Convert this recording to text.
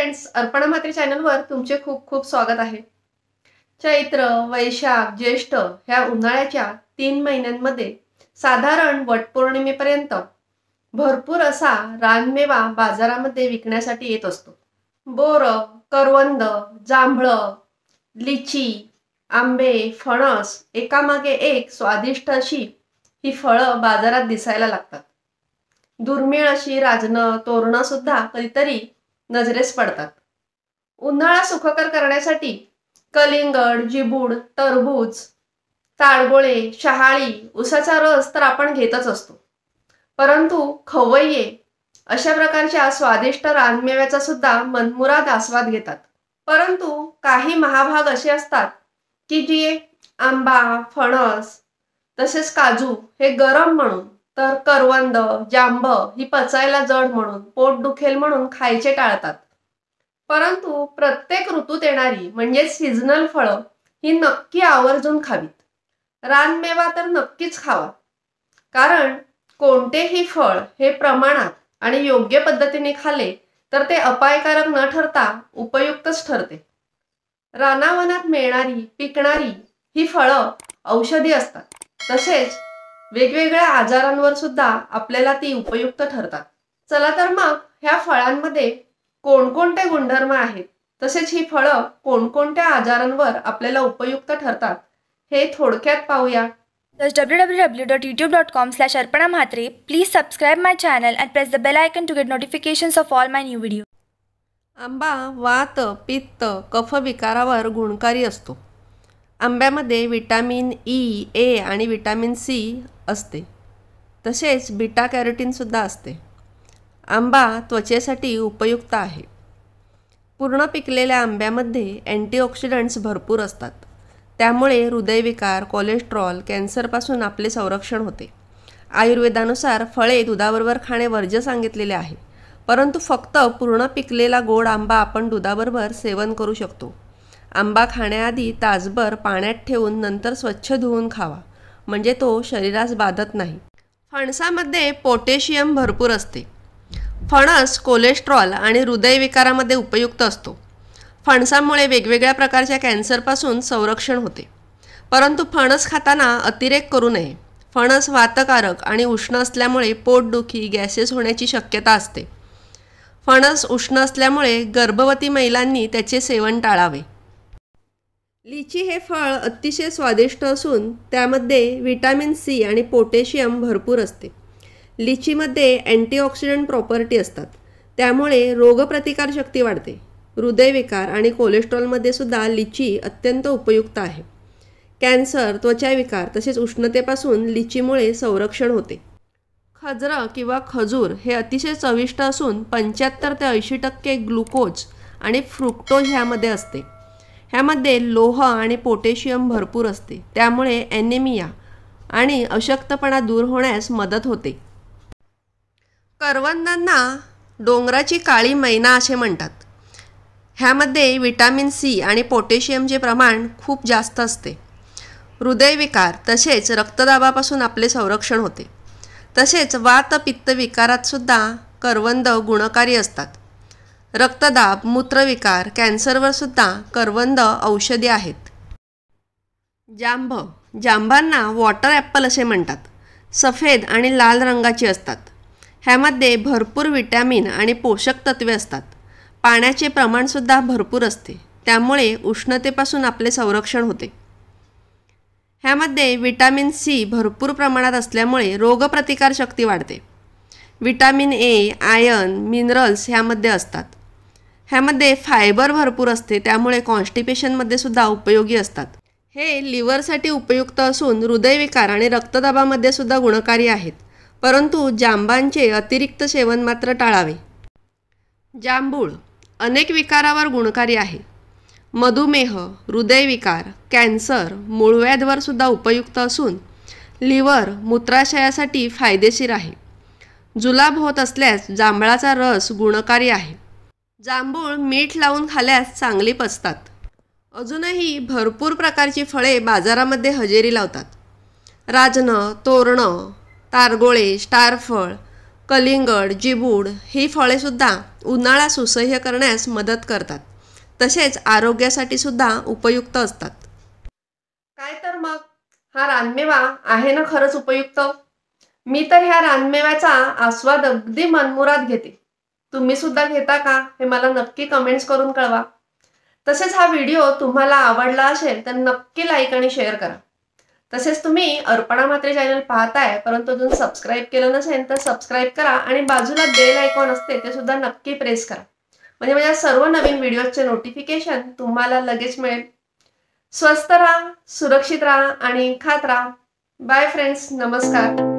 Friends, Arpana Mhatre चॅनलवर तुमचे खूप खूप स्वागत आहे। चैत्र, वैशाख, ज्येष्ठ ह्या उन्हाळ्याच्या 3 महिन्यांमध्ये साधारण वटपौर्णिमेपर्यंत भरपूर असा रानमेवा बाजारामध्ये विकण्यासाठी येत असतो। बोर, करवंद, जांभळ, लिची, आंबे, फणस एकामागे एक स्वादिष्ट अशी ही फळं बाजारात दिसायला लागतात। दुर्मिळ अशी राजनं, तोरणं सुद्धा कधीतरी नजरेस पडतात। उन्हाळा सुखकर करण्यासाठी कलिंगड, जिबूड, टरबूज, ताडगोळे, शहाळी, उसाचा रस तर आपण घेतच असतो। परंतु खवय्ये अशा प्रकारच्या स्वादिष्ट रानमेव्याचा सुद्धा मनमुराद आस्वाद घेतात। परंतु काही महाभाग असे असतात की जे आंबा, फणस तसेच काजू हे गरम म्हणून, तर करवंद, जांब ही पचायला जड म्हणून, पोट दुखेल म्हणून खायचे टाळतात। परंतु प्रत्येक ऋतूत येणारी म्हणजे सीझनल फळं ही नक्की आवर्जून खावीत। रानमेवा तर नक्कीच खावा, कारण कोणतेही फळ हे प्रमाणात आणि योग्य पद्धतीने खाल्ले तर ते अपायकारक न ठरता उपयुक्तच ठरते। रानावनात मिळणारी, पिकणारी ही फळं औषधी असतात, तसेच वेगवेगळ्या आजारांवर सुद्धा आपल्याला ती उपयुक्त ठरतात। चला तर मग ह्या फळांमध्ये कोणकोणते गुणधर्म आहेत, तसेच ही फळं कोणकोणत्या आजारांवर आपल्याला उपयुक्त ठरतात हे थोडक्यात पाहूया। www.youtube.com/arpanamhatre. Please subscribe my channel and press the bell icon to get notifications of all my new videos. आंबा वात, पित्त, कफ विकारावर गुणकारी असतो। आंब्यामध्ये विटॅमिन ई, ए आणि विटॅमिन सी असते, तसेच बीटा कॅरोटीन सुद्धा असते। आंबा त्वचेसाठी उपयुक्त आहे। पूर्ण पिकलेल्या आंब्यामध्ये अँटीऑक्सिडंट्स भरपूर असतात, त्यामुळे हृदयविकार, कोलेस्ट्रॉल, कॅन्सरपासून आपले संरक्षण होते। आयुर्वेदानुसार फळे दुधाबरोबर खाणे वर्ज्य सांगितलेले आहे, परंतु फक्त पूर्ण पिकलेला गोड आंबा आपण दुधाबरोबर सेवन करू शकतो। आंबा खाण्याआधी तासभर पाण्यात ठेवून नंतर स्वच्छ धुवून खावा, म्हणजे तो शरीरास बाधत नाही। फणसामध्ये पोटॅशियम भरपूर असते। फणस कोलेस्ट्रॉल आणि हृदयविकारामध्ये उपयुक्त असतो। फणसामुळे वेगवेगळ्या प्रकारच्या कॅन्सरपासून संरक्षण होते, परंतु फणस खाताना अतिरेक करू नये। फणस वातकारक आणि उष्ण असल्यामुळे पोटदुखी, गॅसेस होण्याची शक्यता असते। फणस उष्ण असल्यामुळे गर्भवती महिलांनी त्याचे सेवन टाळावे। लिची हे फळ अतिशय स्वादिष्ट असून त्यामध्ये विटॅमिन सी आणि पोटॅशियम भरपूर असते। लिचीमध्ये अँटीऑक्सिडंट प्रॉपर्टी असतात, त्यामुळे रोगप्रतिकारशक्ती वाढते। हृदयविकार आणि कोलेस्ट्रॉलमध्ये सुद्धा लिची अत्यंत उपयुक्त आहे। कॅन्सर, त्वचाविकार तसेच उष्णतेपासून लिचीमुळे संरक्षण होते। खजरं किंवा खजूर हे अतिशय चविष्ट असून 75 ते 80% ग्लुकोज आणि फ्रुक्टोज ह्यामध्ये असते। ह्यामध्ये लोह आणि पोटॅशियम भरपूर असते, त्यामुळे ॲनेमिया आणि अशक्तपणा दूर होण्यास मदत होते। करवंदांना डोंगराची काळी मैना असे म्हणतात। ह्यामध्ये विटॅमिन सी आणि पोटॅशियमचे प्रमाण खूप जास्त असते। हृदयविकार तसेच रक्तदाबापासून आपले संरक्षण होते। तसेच वात, पित्त विकारात सुद्धा करवंद गुणकारी असतात। रक्तदाब, मूत्रविकार, कॅन्सरवर सुद्धा करवंद औषधी आहेत। जांब, जांबांना वॉटर ॲपल असे म्हणतात। सफेद आणि लाल रंगाची असतात। ह्यामध्ये भरपूर विटॅमिन आणि पोषक तत्वे असतात। पाण्याचे प्रमाणसुद्धा भरपूर असते, त्यामुळे उष्णतेपासून आपले संरक्षण होते। ह्यामध्ये विटॅमिन सी भरपूर प्रमाणात असल्यामुळे रोगप्रतिकारशक्ती वाढते। विटॅमिन ए, आयर्न, मिनरल्स ह्यामध्ये असतात। ह्यामध्ये फायबर भरपूर असते, त्यामुळे कॉन्स्टिपेशनमध्ये सुद्धा उपयोगी असतात। हे लिव्हरसाठी उपयुक्त असून हृदयविकार आणि रक्तदाबामध्ये सुद्धा गुणकारी आहेत, परंतु जांबांचे अतिरिक्त सेवन मात्र टाळावे। जांभूळ अनेक विकारावर गुणकारी आहे। मधुमेह, हृदयविकार, कॅन्सर, मूळव्याधीवर सुद्धा उपयुक्त असून लिव्हर, मूत्राशयासाठी फायदेशीर आहे। जुलाब होत असल्यास जांभळाचा रस गुणकारी आहे। जांभूळ मीठ लावून खाल्यास चांगली पचतात। अजूनही भरपूर प्रकारची फळे बाजारामध्ये हजेरी लावतात। राजनं, तोरणं, तारगोळे, स्टारफळ, कलिंगड, जिबूड ही फळेसुद्धा उन्हाळा सुसह्य करण्यास मदत करतात. तसेच आरोग्यासाठी सुद्धा उपयुक्त असतात. काय तर मग हा रानमेवा आहे ना खरंच उपयुक्त. मी तर ह्या रानमेव्याचा आस्वाद अगदी मनमुराद घेते. तुम्ही सुद्धा घेता का हे मला नक्की कमेंट्स करून कळवा. तसेच हा व्हिडिओ तुम्हाला आवडला असेल तर नक्की लाईक आणि शेअर करा. तसेच तुम्ही अर्पणा म्हात्रे चॅनल पाहताय परंतु अजून सबस्क्राईब केलं नसेल तर सबस्क्राईब करा आणि बाजूला बेल आयकॉन असते ते सुद्धा नक्की प्रेस करा. म्हणजे माझ्या सर्व नवीन व्हिडिओजचे नोटिफिकेशन तुम्हाला लगेच मिळेल. स्वस्थ राहा, सुरक्षित राहा आणि खात राहा. बाय फ्रेंड्स, नमस्कार.